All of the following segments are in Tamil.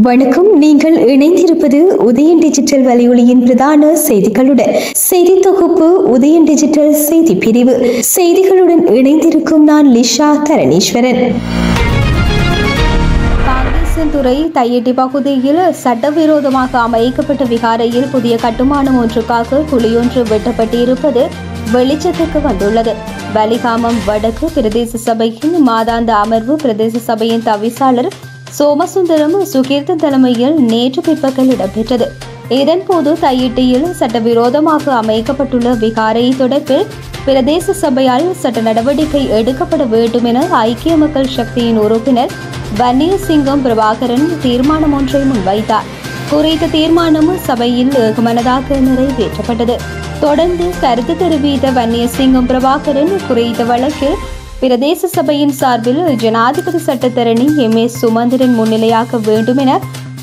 வணக்கம். நீங்கள் இணைந்திருப்பது உதயன் டிஜிட்டல் வலையொலியின் பிரதான செய்திகளுடன். செய்தி தொகுப்பு உதயன் டிஜிட்டல் செய்தி பிரிவு. செய்திகளுடன் இணைந்திருக்கும் நான் லிஷா தரணீஸ்வரன். துறை தையட்டி பகுதியில் சட்டவிரோதமாக அமைக்கப்பட்ட விகாரையில் புதிய கட்டுமானம் ஒன்றுக்காக குழியொன்று வெட்டப்பட்டிருப்பது வெளிச்சத்துக்கு வந்துள்ளது. வலிகாமம் வடக்கு பிரதேச சபையின் மாதாந்த அமர்வு பிரதேச சபையின் தவிசாளர் சோமசுந்தரம் சுகீர்த்தன் தலைமையில் நேற்று பிற்பகல் இடம்பெற்றது. இதன்போது தையிட்டியில் சட்டவிரோதமாக அமைக்கப்பட்டுள்ள விகாரை தொடர்பில் பிரதேச சபையால் சட்ட நடவடிக்கை எடுக்கப்பட வேண்டும் என ஐக்கிய மக்கள் சக்தியின் உறுப்பினர் வன்னியசிங்கம் பிரபாகரன் தீர்மானம் ஒன்றை முன்வைத்தார். குறித்த தீர்மானம் சபையில் ஏகமனதாக நிறைவேற்றப்பட்டது. தொடர்ந்து கருத்து தெரிவித்த வன்னியசிங்கம் பிரபாகரன் குறித்த வழக்கில் பிரதேச சபையின் சார்பில் ஜனாதிபதி சட்டத்தரணி M.A. சுமந்திரன் முன்னிலையாக வேண்டும் என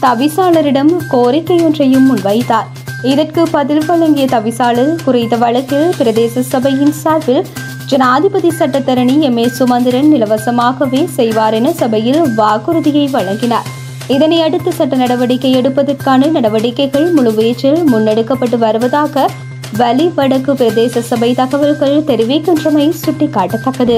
தவிசாளரிடம் கோரிக்கையொன்றையும் முன்வைத்தார். இதற்கு பதில் வழங்கிய தவிசாளர் குறித்த வழக்கில் பிரதேச சபையின் சார்பில் ஜனாதிபதி சட்டத்தரணி M.A. சுமந்திரன் இலவசமாகவே செய்வார் என சபையில் வாக்குறுதியை வழங்கினார். இதனை அடுத்து சட்ட நடவடிக்கை எடுப்பதற்கான நடவடிக்கைகள் முழுவீச்சில் முன்னெடுக்கப்பட்டு வருவதாக வலி வடக்கு பிரதேச சபை தகவல்கள் தெரிவிக்கின்றமை சுட்டிக்காட்டத்தக்கது.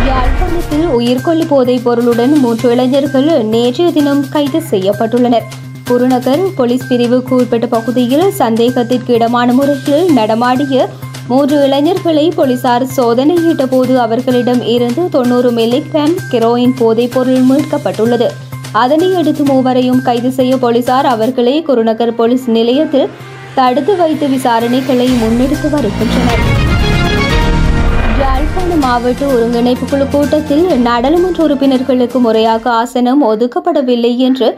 யாழ்ப்பாணத்தில் உயிர்கொல்லி போதைப் பொருளுடன் 3 இளைஞர்கள் நேற்றைய தினம் கைது செய்யப்பட்டுள்ளனர். குருநகர் போலீஸ் பிரிவுக்கு உட்பட்ட பகுதியில் சந்தேகத்திற்கு இடமான முறையில் நடமாடிய 3 இளைஞர்களை போலீசார் சோதனையிட்ட போது அவர்களிடம் இருந்து 90 மில்லிகிராம் ஹெரோயின் போதைப் பொருள் மீட்கப்பட்டுள்ளது. அதனை அடுத்து மூவரையும் கைது செய்ய போலீசார் அவர்களை குருநகர் போலீஸ் நிலையத்தில் தடுத்து வைத்து விசாரணைகளை முன்னெடுத்து வருகின்றனர். யாழ்ப்பாண மாவட்ட ஒருங்கிணைப்பு குழு கூட்டத்தில் நாடாளுமன்ற உறுப்பினர்களுக்கு முறையாக ஆசனம் ஒதுக்கப்படவில்லை என்று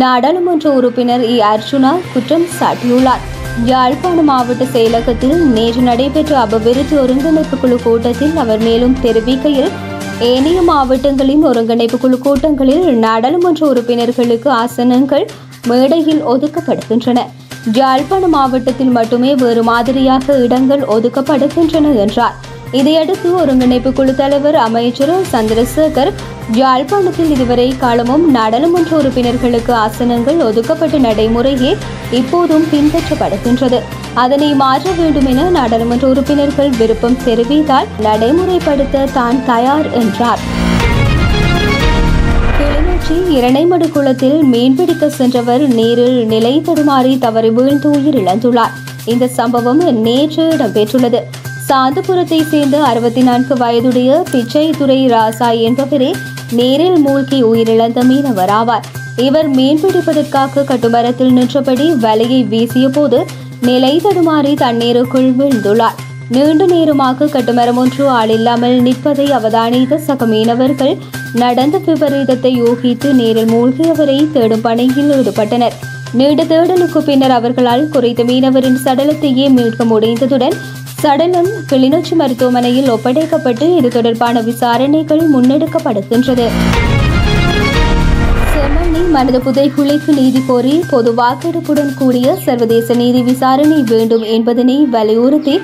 நாடாளுமன்ற உறுப்பினர் E. அர்ஜுனா குற்றம் சாட்டியுள்ளார். யாழ்ப்பாண மாவட்ட செயலகத்தில் நேற்று நடைபெற்ற அபிவிருத்தி ஒருங்கிணைப்பு குழு கூட்டத்தில் அவர் மேலும் தெரிவிக்கையில், ஏனைய மாவட்டங்களின் ஒருங்கிணைப்பு குழு கூட்டங்களில் நாடாளுமன்ற உறுப்பினர்களுக்கு ஆசனங்கள் மேடையில் ஒதுக்கப்படுகின்றன. யாழ்ப்பாண மாவட்டத்தில் மட்டுமே வேறு மாதிரியாக இடங்கள் ஒதுக்கப்படுகின்றன என்றார். இதையடுத்து ஒருங்கிணைப்பு குழு தலைவர் அமைச்சர் சந்திரசேகர், யாழ்ப்பாணத்தில் இதுவரை காலமும் நாடாளுமன்ற உறுப்பினர்களுக்கு ஆசனங்கள் ஒதுக்கப்பட்ட நடைமுறையே இப்போதும் பின்பற்றப்படுகின்றது. அதனை மாற்ற வேண்டும் என நாடாளுமன்ற உறுப்பினர்கள் விருப்பம் தெரிவித்தால் நடைமுறைப்படுத்த தான் தயார் என்றார். கிளிநொச்சி இரணைமடு குளத்தில் மீன்பிடிக்க சென்றவர் நீரில் நிலை தடுமாறி தவறி வீழ்ந்து உயிரிழந்துள்ளார். இந்த சம்பவம் நேற்று இடம்பெற்றுள்ளது. சாந்தபுரத்தை சேர்ந்த 64 வயதுடைய பிச்சைத்துறை ராசா என்பவரே நீரில் மூழ்கி உயிரிழந்த மீனவர் ஆவார். இவர் மீன்பிடிப்பதற்காக கட்டுமரத்தில் நின்றபடி வலையை வீசிய போது நிலை தடுமாறி தண்ணீருக்குள் வீழ்ந்துள்ளார். நீண்ட நேரமாக கட்டுமரம் ஒன்று ஆளில்லாமல் நிற்பதை அவதானித்த சக மீனவர்கள் நடந்த விபரீதத்தை யூகித்து நீரில் மூழ்கியவரை தேடும் பணியில் ஈடுபட்டனர். நீண்ட தேடலுக்கு பின்னர் அவர்களால் குறித்த மீனவரின் சடலத்தையே மீட்க முடிந்ததுடன் சடலம் கிளிநொச்சி மருத்துவமனையில் ஒப்படைக்கப்பட்டு இது தொடர்பான விசாரணைகள் முன்னெடுக்கப்படுகின்றது. செம்மணி மனித புதைகுழிக்கு நீதி கோரி பொது வாக்கெடுப்புடன் கூடிய சர்வதேச நீதி விசாரணை வேண்டும் என்பதனை வலியுறுத்தி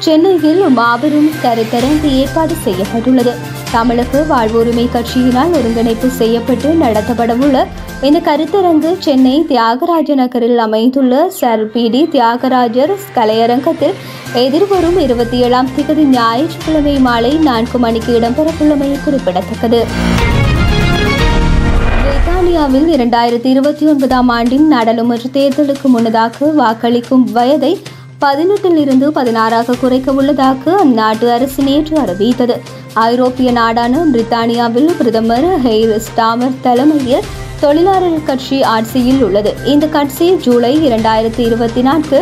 சென்னையில் மாபெரும் கருத்தரங்கு ஏற்பாடு செய்யப்பட்டுள்ளது. தமிழக வாழ்வுரிமை கட்சியினால் ஒருங்கிணைப்பு செய்யப்பட்டு நடத்தப்படவுள்ள இந்த கருத்தரங்கு சென்னை தியாகராஜ நகரில் அமைந்துள்ள சர் P.D. தியாகராஜர் கலையரங்கத்தில் எதிர்வரும் 27ஆம் தேதி ஞாயிற்றுக்கிழமை மாலை 4 மணிக்கு இடம்பெறவுள்ளமை குறிப்பிடத்தக்கது. பிரித்தானியாவில் 2029ஆம் ஆண்டின் நாடாளுமன்ற தேர்தலுக்கு முன்னதாக வாக்களிக்கும் வயதை 18 16 குறைக்க உள்ளதாக அந்நாட்டு அரசு நேற்று அறிவித்தது. ஐரோப்பிய நாடான பிரித்தானியாவில் பிரதமர் ஹெய்ர் ஸ்டாமர் தலைமையில் தொழிலாளர் கட்சி ஆட்சியில் உள்ளது. இந்த கட்சி ஜூலை 2024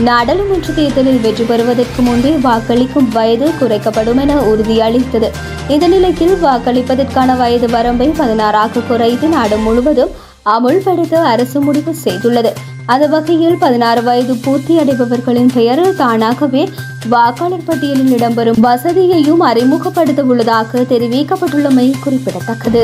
நாடாளுமன்ற தேர்தலில் வெற்றி பெறுவதற்கு முன்பே வாக்களிக்கும் வயது குறைக்கப்படும் என உறுதியளித்தது. இந்த நிலையில் வாக்களிப்பதற்கான வயது வரம்பை 16 குறைத்து நாடு முழுவதும் அமுல்படுத்த அரசு முடிவு செய்துள்ளது. அந்த வகையில் 16 வயது பூர்த்தி அடைபவர்களின் பெயர் தானாகவே வாக்காளர் பட்டியலில் இடம்பெறும் வசதியையும் அறிமுகப்படுத்த உள்ளதாக தெரிவிக்கப்பட்டுள்ளமை குறிப்பிடத்தக்கது.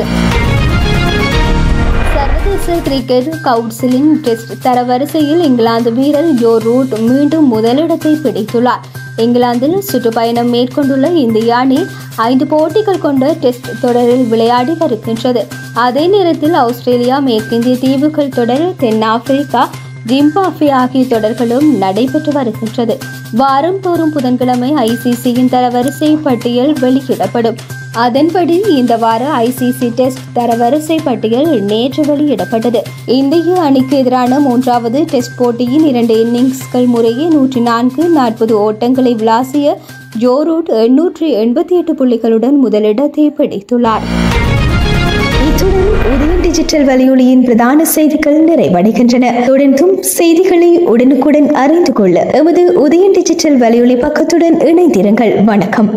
சர்வதேச கிரிக்கெட் கவுன்சிலின் டெஸ்ட் தரவரிசையில் இங்கிலாந்து வீரர் ஜோ ரூட் மீண்டும் முதலிடத்தை பிடித்துள்ளார். இங்கிலாந்தில் சுற்றுப்பயணம் மேற்கொண்டுள்ள இந்திய அணி 5 போட்டிகள் கொண்ட டெஸ்ட் தொடரில் விளையாடி வருகின்றது. அதே நேரத்தில் ஆஸ்திரேலியா, மேற்கிந்திய தீவுகள் தொடர், தென்னாப்பிரிக்கா, ஜிம்பாப்வே ஆகிய தொடர்களும் நடைபெற்று வருகின்றது. வாரம் தோறும் புதன்கிழமை ICCயின் தரவரிசை பட்டியல் வெளியிடப்படும். அதன்படி இந்த வார ICC டெஸ்ட் தரவரிசை பட்டியல் நேற்று வெளியிடப்பட்டது. இந்திய அணிக்கு எதிரான 3வது டெஸ்ட் போட்டியின் 2 இன்னிங்ஸ்கள் முறையே 104, 40 ஓட்டங்களை விளாசிய ஜோ ரூட் 888 புள்ளிகளுடன் முதலிடத்தை பிடித்துள்ளார். இத்துடன் உதயம் டிஜிட்டல் வலையொலியின் பிரதான செய்திகள் நிறைவடைகின்றன. தொடர்ந்தும் செய்திகளை உடனுக்குடன் அறிந்து கொள்ள எமது உதயம் டிஜிட்டல் வலையொலி பக்கத்துடன் இணைந்திருங்கள். வணக்கம்.